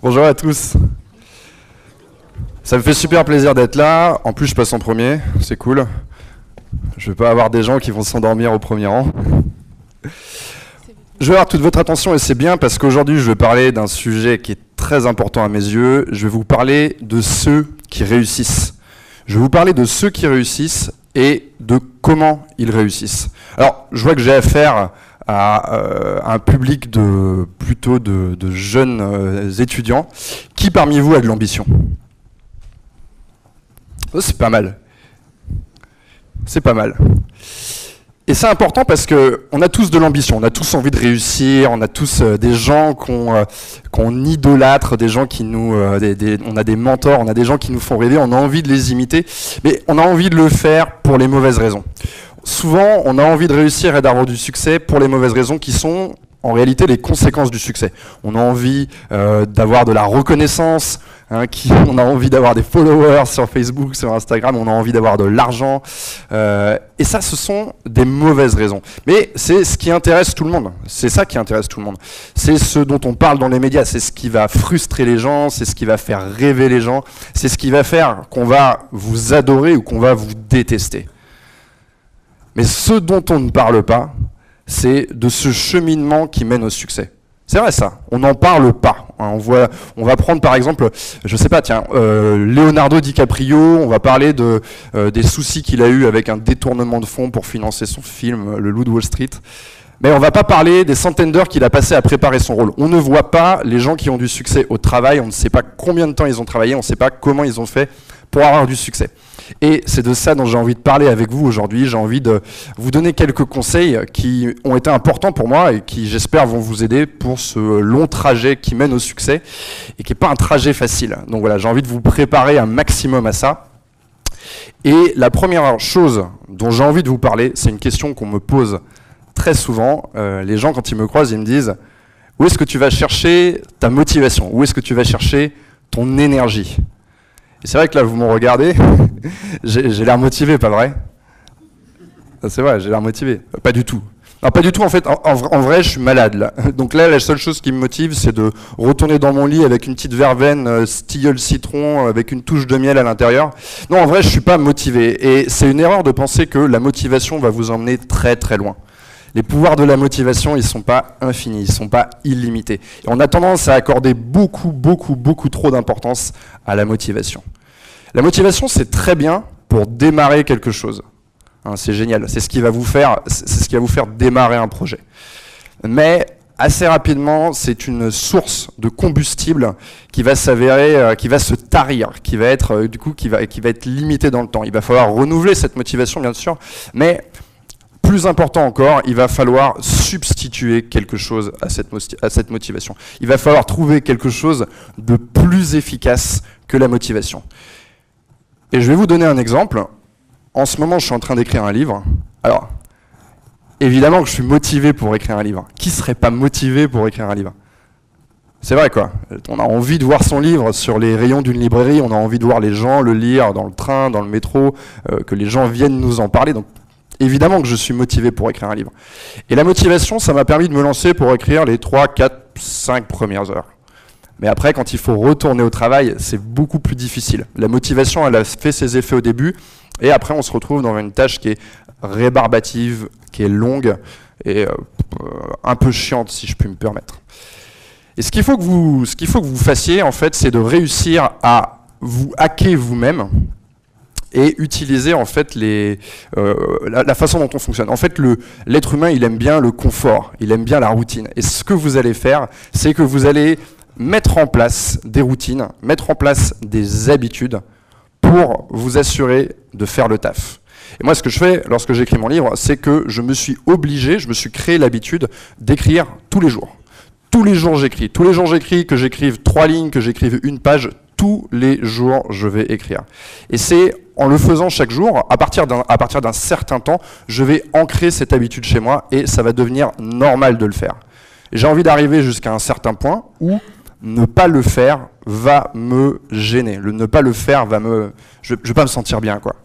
Bonjour à tous. Ça me fait super plaisir d'être là. En plus, je passe en premier, c'est cool. Je ne vais pas avoir des gens qui vont s'endormir au premier rang. Je vais avoir toute votre attention et c'est bien parce qu'aujourd'hui, je vais parler d'un sujet qui est très important à mes yeux. Je vais vous parler de ceux qui réussissent. Je vais vous parler de ceux qui réussissent et de comment ils réussissent. Alors, je vois que j'ai affaire à un public plutôt de jeunes étudiants. Qui parmi vous a de l'ambition ? Oh, c'est pas mal. C'est pas mal. Et c'est important parce qu'on a tous de l'ambition, on a tous envie de réussir, on a tous des gens qu'on idolâtre, des gens qui nous, on a des mentors, on a des gens qui nous font rêver, on a envie de les imiter, mais on a envie de le faire pour les mauvaises raisons. Souvent, on a envie de réussir et d'avoir du succès pour les mauvaises raisons qui sont en réalité les conséquences du succès. On a envie d'avoir de la reconnaissance, on a envie d'avoir des followers sur Facebook, sur Instagram, on a envie d'avoir de l'argent. Et ça, ce sont des mauvaises raisons. Mais c'est ce qui intéresse tout le monde. C'est ça qui intéresse tout le monde. C'est ce dont on parle dans les médias. C'est ce qui va frustrer les gens, c'est ce qui va faire rêver les gens, c'est ce qui va faire qu'on va vous adorer ou qu'on va vous détester. Mais ce dont on ne parle pas, c'est de ce cheminement qui mène au succès. C'est vrai ça, on n'en parle pas. On va prendre par exemple, je sais pas, tiens, Leonardo DiCaprio, on va parler des soucis qu'il a eu avec un détournement de fonds pour financer son film, Le Loup de Wall Street. Mais on va pas parler des centaines d'heures qu'il a passé à préparer son rôle. On ne voit pas les gens qui ont du succès au travail, on ne sait pas combien de temps ils ont travaillé, on ne sait pas comment ils ont fait pour avoir du succès. Et c'est de ça dont j'ai envie de parler avec vous aujourd'hui. J'ai envie de vous donner quelques conseils qui ont été importants pour moi et qui, j'espère, vont vous aider pour ce long trajet qui mène au succès et qui n'est pas un trajet facile. Donc voilà, j'ai envie de vous préparer un maximum à ça. Et la première chose dont j'ai envie de vous parler, c'est une question qu'on me pose très souvent. Les gens, quand ils me croisent, ils me disent « Où est-ce que tu vas chercher ta motivation ? Où est-ce que tu vas chercher ton énergie ?» Et c'est vrai que là, vous me regardez, j'ai l'air motivé, pas vrai? C'est vrai, j'ai l'air motivé. Pas du tout. Non, pas du tout, en fait, en vrai, je suis malade, là. Donc là, la seule chose qui me motive, c'est de retourner dans mon lit avec une petite verveine, tilleul citron, avec une touche de miel à l'intérieur. Non, en vrai, je suis pas motivé. Et c'est une erreur de penser que la motivation va vous emmener très très loin. Les pouvoirs de la motivation, ils ne sont pas infinis, ils ne sont pas illimités. Et on a tendance à accorder beaucoup trop d'importance à la motivation. La motivation, c'est très bien pour démarrer quelque chose. C'est génial, c'est ce qui va vous faire démarrer un projet. Mais assez rapidement, c'est une source de combustible qui va s'avérer, qui va se tarir, qui va être limitée dans le temps. Il va falloir renouveler cette motivation, bien sûr, mais plus important encore, il va falloir substituer quelque chose à cette motivation. Il va falloir trouver quelque chose de plus efficace que la motivation. Et je vais vous donner un exemple. En ce moment, je suis en train d'écrire un livre. Alors, évidemment que je suis motivé pour écrire un livre. Qui serait pas motivé pour écrire un livre ? C'est vrai quoi, on a envie de voir son livre sur les rayons d'une librairie, on a envie de voir les gens le lire dans le train, dans le métro, que les gens viennent nous en parler. Donc, évidemment que je suis motivé pour écrire un livre. Et la motivation, ça m'a permis de me lancer pour écrire les 3, 4, 5 premières heures. Mais après, quand il faut retourner au travail, c'est beaucoup plus difficile. La motivation, elle a fait ses effets au début, et après, on se retrouve dans une tâche qui est rébarbative, qui est longue, et un peu chiante, si je puis me permettre. Et ce qu'il faut que vous fassiez, en fait, c'est de réussir à vous hacker vous-même, et utiliser en fait la façon dont on fonctionne. En fait, l'être humain, il aime bien le confort, il aime bien la routine. Et ce que vous allez faire, c'est que vous allez mettre en place des routines, mettre en place des habitudes pour vous assurer de faire le taf. Et moi, ce que je fais lorsque j'écris mon livre, c'est que je me suis créé l'habitude d'écrire tous les jours. Tous les jours, j'écris. Tous les jours, j'écris, que j'écrive 3 lignes, que j'écrive une page. Tous les jours, je vais écrire. Et c'est en le faisant chaque jour, à partir d'un certain temps, je vais ancrer cette habitude chez moi et ça va devenir normal de le faire. J'ai envie d'arriver jusqu'à un certain point où ne pas le faire va me gêner. Le ne pas le faire va me... Je vais pas me sentir bien, quoi.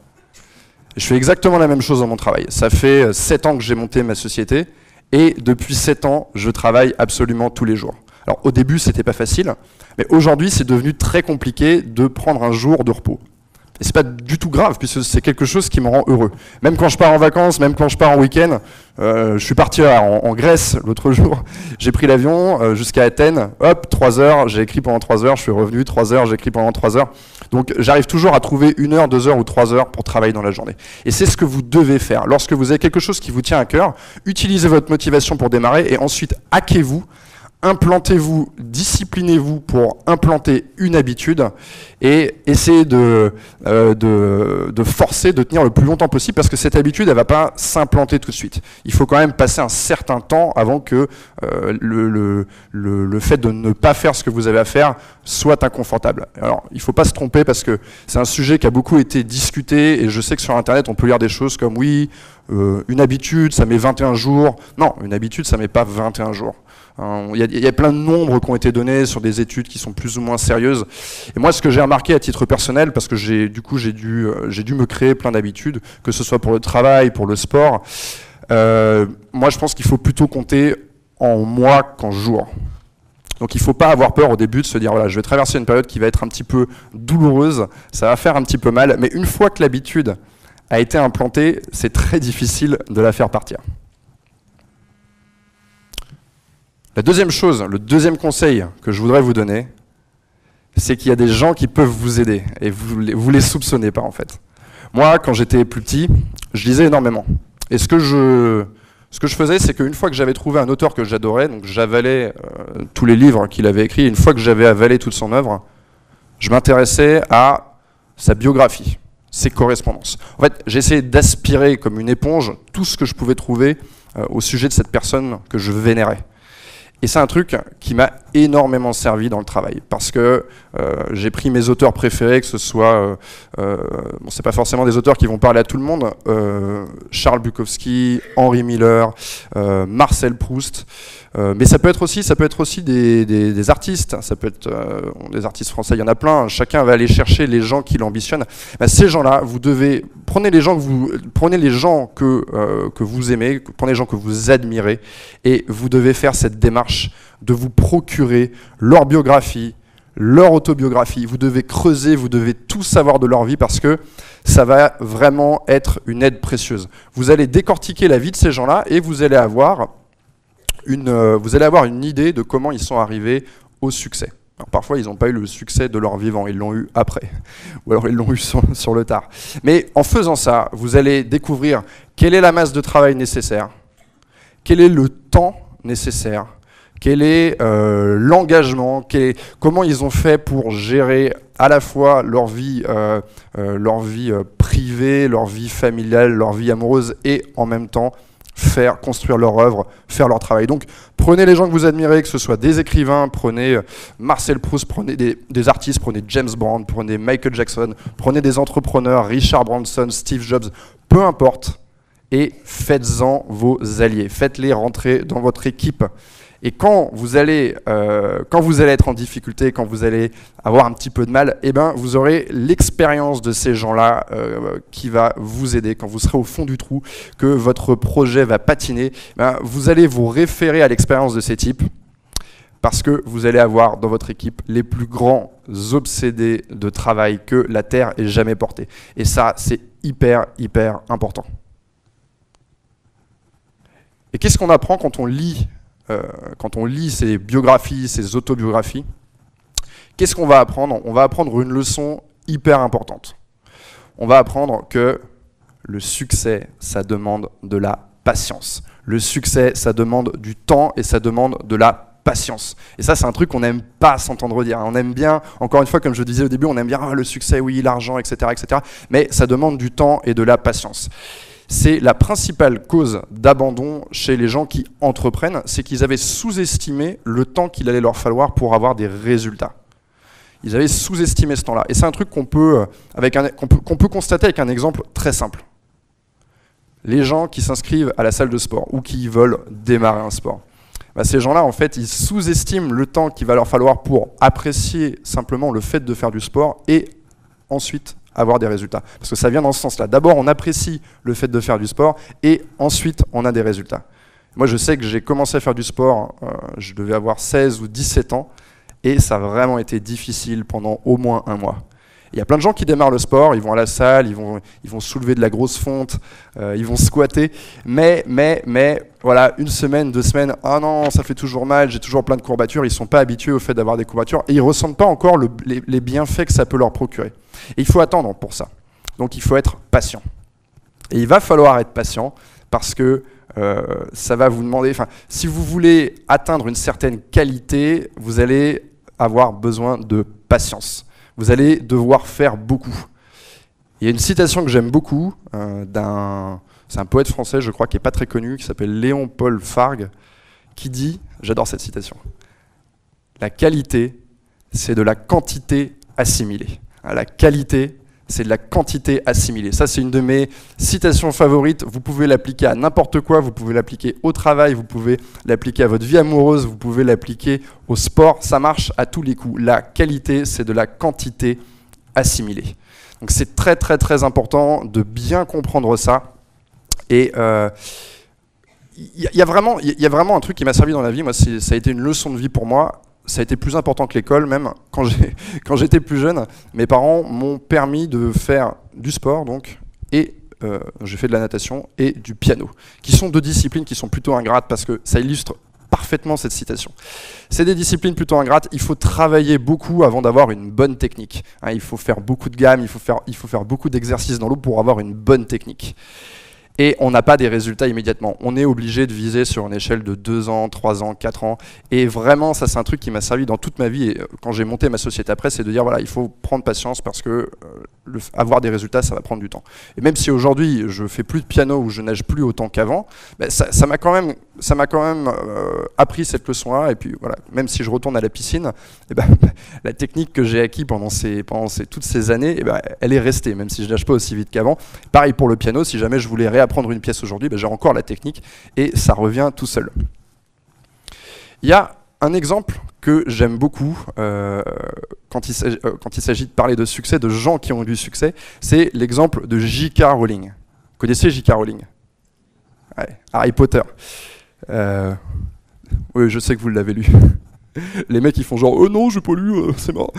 Je fais exactement la même chose dans mon travail. Ça fait 7 ans que j'ai monté ma société et depuis 7 ans, je travaille absolument tous les jours. Alors au début, c'était pas facile, mais aujourd'hui, c'est devenu très compliqué de prendre un jour de repos. Et c'est pas du tout grave, puisque c'est quelque chose qui me rend heureux. Même quand je pars en vacances, même quand je pars en week-end, je suis parti en Grèce l'autre jour, j'ai pris l'avion jusqu'à Athènes, hop, 3 heures, j'ai écrit pendant 3 heures, je suis revenu, 3 heures, j'ai écrit pendant 3 heures. Donc j'arrive toujours à trouver 1 heure, 2 heures ou 3 heures pour travailler dans la journée. Et c'est ce que vous devez faire. Lorsque vous avez quelque chose qui vous tient à cœur, utilisez votre motivation pour démarrer et ensuite hackez-vous. Implantez-vous, disciplinez-vous pour implanter une habitude et essayez de forcer, de tenir le plus longtemps possible parce que cette habitude, elle ne va pas s'implanter tout de suite. Il faut quand même passer un certain temps avant que le fait de ne pas faire ce que vous avez à faire soit inconfortable. Alors, il ne faut pas se tromper parce que c'est un sujet qui a beaucoup été discuté et je sais que sur Internet, on peut lire des choses comme oui, une habitude, ça met 21 jours. Non, une habitude, ça ne met pas 21 jours. Il y a plein de nombres qui ont été donnés sur des études qui sont plus ou moins sérieuses. Et moi, ce que j'ai remarqué à titre personnel, parce que j'ai dû me créer plein d'habitudes, que ce soit pour le travail, pour le sport, moi je pense qu'il faut plutôt compter en mois qu'en jours. Donc il ne faut pas avoir peur au début de se dire voilà, je vais traverser une période qui va être un petit peu douloureuse, ça va faire un petit peu mal, mais une fois que l'habitude a été implantée, c'est très difficile de la faire partir. La deuxième chose, le deuxième conseil que je voudrais vous donner, c'est qu'il y a des gens qui peuvent vous aider et vous les soupçonnez pas en fait. Moi, quand j'étais plus petit, je lisais énormément. Et ce que je faisais, c'est qu'une fois que j'avais trouvé un auteur que j'adorais, donc j'avalais tous les livres qu'il avait écrits, et une fois que j'avais avalé toute son œuvre, je m'intéressais à sa biographie, ses correspondances. En fait, j'essayais d'aspirer comme une éponge tout ce que je pouvais trouver au sujet de cette personne que je vénérais. Et c'est un truc qui m'a énormément servi dans le travail, parce que j'ai pris mes auteurs préférés, que ce soit, bon, c'est pas forcément des auteurs qui vont parler à tout le monde, Charles Bukowski, Henry Miller, Marcel Proust, mais ça peut être aussi des artistes, ça peut être des artistes français, il y en a plein, chacun va aller chercher les gens qui l'ambitionnent. Ben, ces gens-là, vous devez, prenez les gens que vous aimez, prenez les gens que vous admirez, et vous devez faire cette démarche de vous procurer leur biographie, leur autobiographie. Vous devez creuser, vous devez tout savoir de leur vie parce que ça va vraiment être une aide précieuse. Vous allez décortiquer la vie de ces gens-là et vous allez avoir une idée de comment ils sont arrivés au succès. Alors, parfois, ils n'ont pas eu le succès de leur vivant, ils l'ont eu après, ou alors ils l'ont eu sur le tard. Mais en faisant ça, vous allez découvrir quelle est la masse de travail nécessaire, quel est le temps nécessaire, quel est l'engagement, comment ils ont fait pour gérer à la fois leur vie privée, leur vie familiale, leur vie amoureuse et en même temps construire leur œuvre, faire leur travail. Donc prenez les gens que vous admirez, que ce soit des écrivains, prenez Marcel Proust, prenez des artistes, prenez James Bond, prenez Michael Jackson, prenez des entrepreneurs, Richard Branson, Steve Jobs, peu importe, et faites-en vos alliés, faites-les rentrer dans votre équipe. Et quand vous allez être en difficulté, quand vous allez avoir un petit peu de mal, eh ben, vous aurez l'expérience de ces gens-là qui va vous aider. Quand vous serez au fond du trou, que votre projet va patiner, ben, vous allez vous référer à l'expérience de ces types parce que vous allez avoir dans votre équipe les plus grands obsédés de travail que la Terre ait jamais porté. Et ça, c'est hyper, hyper important. Et qu'est-ce qu'on apprend quand on lit ces biographies, ces autobiographies? Qu'est-ce qu'on va apprendre? On va apprendre une leçon hyper importante. On va apprendre que le succès, ça demande de la patience. Le succès, ça demande du temps et ça demande de la patience. Et ça, c'est un truc qu'on n'aime pas s'entendre dire. On aime bien, encore une fois, comme je disais au début, on aime bien le succès, oui, l'argent, etc., etc. Mais ça demande du temps et de la patience. C'est la principale cause d'abandon chez les gens qui entreprennent, c'est qu'ils avaient sous-estimé le temps qu'il allait leur falloir pour avoir des résultats. Ils avaient sous-estimé ce temps-là. Et c'est un truc qu'on peut constater avec un exemple très simple. Les gens qui s'inscrivent à la salle de sport ou qui veulent démarrer un sport. Bah, ces gens-là, en fait, ils sous-estiment le temps qu'il va leur falloir pour apprécier simplement le fait de faire du sport et ensuite avoir des résultats. Parce que ça vient dans ce sens-là. D'abord, on apprécie le fait de faire du sport et ensuite, on a des résultats. Moi, je sais que j'ai commencé à faire du sport, je devais avoir 16 ou 17 ans, et ça a vraiment été difficile pendant au moins un mois. Il y a plein de gens qui démarrent le sport, ils vont à la salle, ils vont soulever de la grosse fonte, ils vont squatter, mais voilà, une semaine, 2 semaines, ah non, ça fait toujours mal, j'ai toujours plein de courbatures, ils ne sont pas habitués au fait d'avoir des courbatures, et ils ne ressentent pas encore les bienfaits que ça peut leur procurer. Et il faut attendre pour ça. Donc il faut être patient. Et il va falloir être patient, parce que ça va vous demander, si vous voulez atteindre une certaine qualité, vous allez avoir besoin de patience. Vous allez devoir faire beaucoup. Il y a une citation que j'aime beaucoup, c'est un poète français, je crois, qui n'est pas très connu, qui s'appelle Léon-Paul Fargue, qui dit, j'adore cette citation, « La qualité, c'est de la quantité assimilée. » La qualité, c'est de la quantité assimilée. Ça, c'est une de mes citations favorites. Vous pouvez l'appliquer à n'importe quoi, vous pouvez l'appliquer au travail, vous pouvez l'appliquer à votre vie amoureuse, vous pouvez l'appliquer au sport. Ça marche à tous les coups. La qualité, c'est de la quantité assimilée. Donc c'est très très très important de bien comprendre ça. Et il y a vraiment un truc qui m'a servi dans la vie. Moi, ça a été une leçon de vie pour moi. Ça a été plus important que l'école, même quand j'étais plus jeune. Mes parents m'ont permis de faire du sport, donc, et j'ai fait de la natation et du piano, qui sont 2 disciplines qui sont plutôt ingrates, parce que ça illustre parfaitement cette citation. C'est des disciplines plutôt ingrates, il faut travailler beaucoup avant d'avoir une bonne technique. Il faut faire beaucoup de gammes, il faut faire beaucoup d'exercices dans l'eau pour avoir une bonne technique. Et on n'a pas des résultats immédiatement. On est obligé de viser sur une échelle de 2 ans, 3 ans, 4 ans. Et vraiment, ça c'est un truc qui m'a servi dans toute ma vie. Et quand j'ai monté ma société après, c'est de dire, voilà, il faut prendre patience parce que avoir des résultats, ça va prendre du temps. Et même si aujourd'hui, je fais plus de piano ou je nage plus autant qu'avant, ça m'a quand même appris cette leçon-là. Et puis voilà, même si je retourne à la piscine, la technique que j'ai acquise pendant toutes ces années, elle est restée, même si je nage pas aussi vite qu'avant. Pareil pour le piano, si jamais je voulais réapprendre une pièce aujourd'hui, j'ai encore la technique et ça revient tout seul. Il y a un exemple que j'aime beaucoup quand il s'agit de parler de succès, de gens qui ont eu du succès, c'est l'exemple de J.K. Rowling. Vous connaissez J.K. Rowling? Ouais, Harry Potter. Oui, je sais que vous l'avez lu. Les mecs ils font genre oh non j'ai pas lu, c'est mort.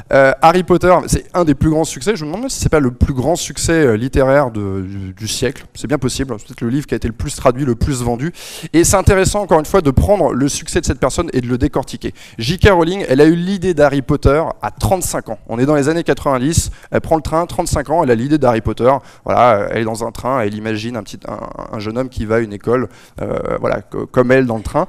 Harry Potter, c'est un des plus grands succès. Je me demande si c'est pas le plus grand succès littéraire du siècle. C'est bien possible, c'est peut-être le livre qui a été le plus traduit, le plus vendu. Et c'est intéressant encore une fois de prendre le succès de cette personne et de le décortiquer. J.K. Rowling, elle a eu l'idée d'Harry Potter à 35 ans. On est dans les années 90, elle prend le train, 35 ans, elle a l'idée d'Harry Potter. Voilà, elle est dans un train, elle imagine un jeune homme qui va à une école, voilà, comme elle dans le train.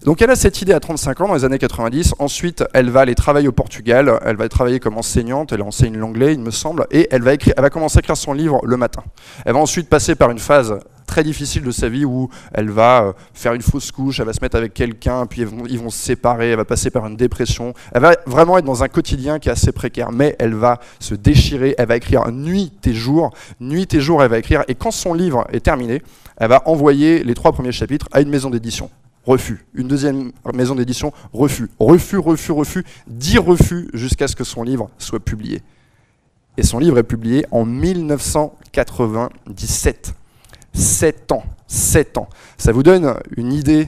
Donc elle a cette idée à 35 ans dans les années 90, ensuite elle va aller travailler au Portugal, elle va travailler comme enseignante, elle enseigne l'anglais il me semble, et elle va commencer à écrire son livre le matin. Elle va ensuite passer par une phase très difficile de sa vie où elle va faire une fausse couche, elle va se mettre avec quelqu'un, puis ils vont se séparer, elle va passer par une dépression, elle va vraiment être dans un quotidien qui est assez précaire, mais elle va se déchirer, elle va écrire nuit et jour, elle va écrire, et quand son livre est terminé, elle va envoyer les 3 premiers chapitres à une maison d'édition. Refus. Une deuxième maison d'édition, refus. Refus, 10 refus jusqu'à ce que son livre soit publié. Et son livre est publié en 1997. 7 ans. Ça vous donne une idée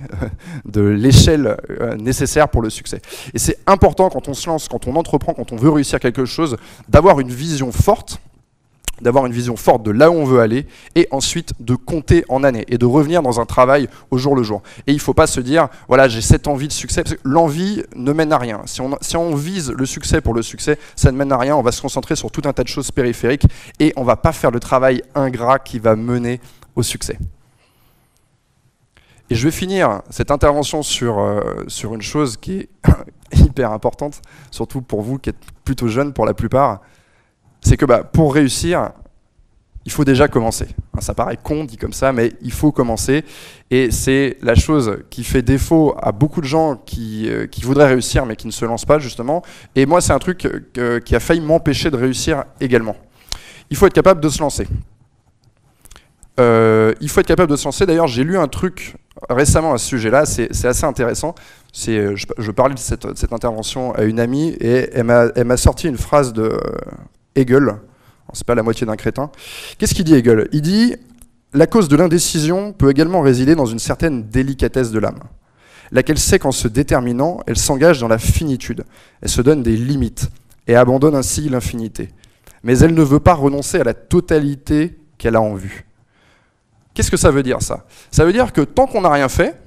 de l'échelle nécessaire pour le succès. Et c'est important quand on se lance, quand on entreprend, quand on veut réussir quelque chose, d'avoir une vision forte, de là où on veut aller, et ensuite de compter en années, et de revenir dans un travail au jour le jour. Et il ne faut pas se dire, voilà, j'ai cette envie de succès, parce que l'envie ne mène à rien. Si on vise le succès pour le succès, ça ne mène à rien, on va se concentrer sur tout un tas de choses périphériques, et on ne va pas faire le travail ingrat qui va mener au succès. Et je vais finir cette intervention sur une chose qui est hyper importante, surtout pour vous qui êtes plutôt jeunes pour la plupart, c'est que pour réussir, il faut déjà commencer. Ça paraît con dit comme ça, mais il faut commencer. Et c'est la chose qui fait défaut à beaucoup de gens qui voudraient réussir, mais qui ne se lancent pas, justement. Et moi, c'est un truc qui a failli m'empêcher de réussir également. Il faut être capable de se lancer. D'ailleurs, j'ai lu un truc récemment à ce sujet-là, c'est assez intéressant. Je parlais de cette intervention à une amie, et elle m'a sorti une phrase de Hegel, c'est pas la moitié d'un crétin. Qu'est-ce qu'il dit Hegel? Il dit La cause de l'indécision peut également résider dans une certaine délicatesse de l'âme, laquelle sait qu'en se déterminant, elle s'engage dans la finitude, elle se donne des limites et abandonne ainsi l'infinité. Mais elle ne veut pas renoncer à la totalité qu'elle a en vue. Qu'est-ce que ça veut dire, ça? Ça veut dire que tant qu'on n'a rien fait,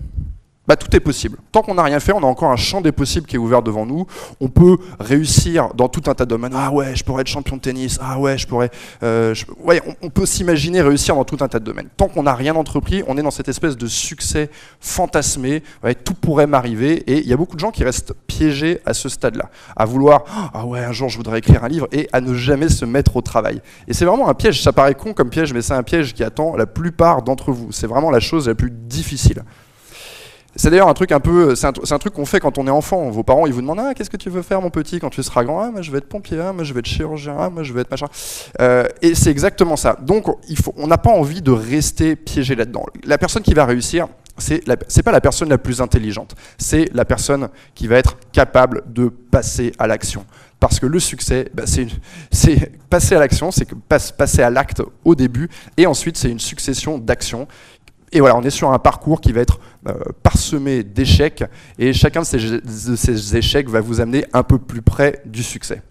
bah, tout est possible. Tant qu'on n'a rien fait, on a encore un champ des possibles qui est ouvert devant nous. On peut réussir dans tout un tas de domaines. Ah ouais, je pourrais être champion de tennis. Ah ouais, je pourrais... Ouais, on peut s'imaginer réussir dans tout un tas de domaines. Tant qu'on n'a rien entrepris, on est dans cette espèce de succès fantasmé. Ouais, tout pourrait m'arriver. Et il y a beaucoup de gens qui restent piégés à ce stade-là. À vouloir, ah ouais, un jour je voudrais écrire un livre, et à ne jamais se mettre au travail. Et c'est vraiment un piège. Ça paraît con comme piège, mais c'est un piège qui attend la plupart d'entre vous. C'est vraiment la chose la plus difficile. C'est d'ailleurs un truc un peu, c'est un truc qu'on fait quand on est enfant. Vos parents, ils vous demandent, ah, qu'est-ce que tu veux faire, mon petit, quand tu seras grand? Ah, moi je vais être pompier, ah, moi je vais être chirurgien, ah, moi je vais être machin. Et c'est exactement ça. Donc on n'a pas envie de rester piégé là-dedans. La personne qui va réussir, c'est pas la personne la plus intelligente, c'est la personne qui va être capable de passer à l'action. Parce que le succès, bah, c'est passer à l'action, c'est passer à l'acte au début, et ensuite c'est une succession d'actions. Et voilà, on est sur un parcours qui va être parsemé d'échecs, et chacun de ces échecs va vous amener un peu plus près du succès.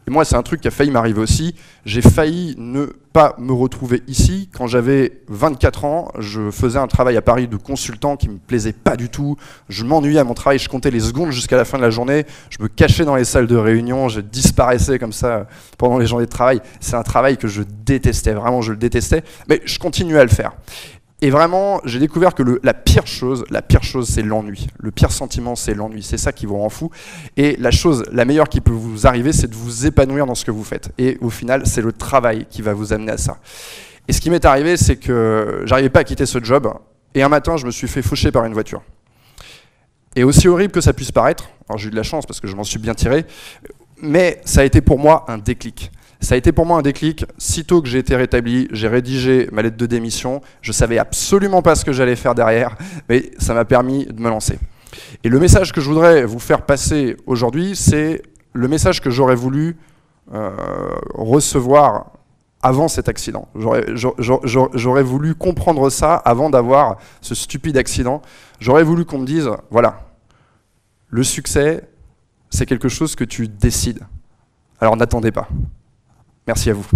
Et moi, c'est un truc qui a failli m'arriver aussi. J'ai failli ne pas me retrouver ici. Quand j'avais 24 ans, je faisais un travail à Paris de consultant qui me plaisait pas du tout. Je m'ennuyais à mon travail, je comptais les secondes jusqu'à la fin de la journée. Je me cachais dans les salles de réunion, je disparaissais comme ça pendant les journées de travail. C'est un travail que je détestais, vraiment je le détestais, mais je continuais à le faire. Et vraiment, j'ai découvert que la pire chose, c'est l'ennui. Le pire sentiment, c'est l'ennui. C'est ça qui vous rend fou. Et la chose la meilleure qui peut vous arriver, c'est de vous épanouir dans ce que vous faites. Et au final, c'est le travail qui va vous amener à ça. Et ce qui m'est arrivé, c'est que j'arrivais pas à quitter ce job. Et un matin, je me suis fait faucher par une voiture. Et aussi horrible que ça puisse paraître, alors j'ai eu de la chance parce que je m'en suis bien tiré, mais ça a été pour moi un déclic. Ça a été pour moi un déclic. Sitôt que j'ai été rétabli, j'ai rédigé ma lettre de démission. Je savais absolument pas ce que j'allais faire derrière, mais ça m'a permis de me lancer. Et le message que je voudrais vous faire passer aujourd'hui, c'est le message que j'aurais voulu recevoir avant cet accident. J'aurais voulu comprendre ça avant d'avoir ce stupide accident. J'aurais voulu qu'on me dise, voilà, le succès, c'est quelque chose que tu décides. Alors n'attendez pas. Merci à vous.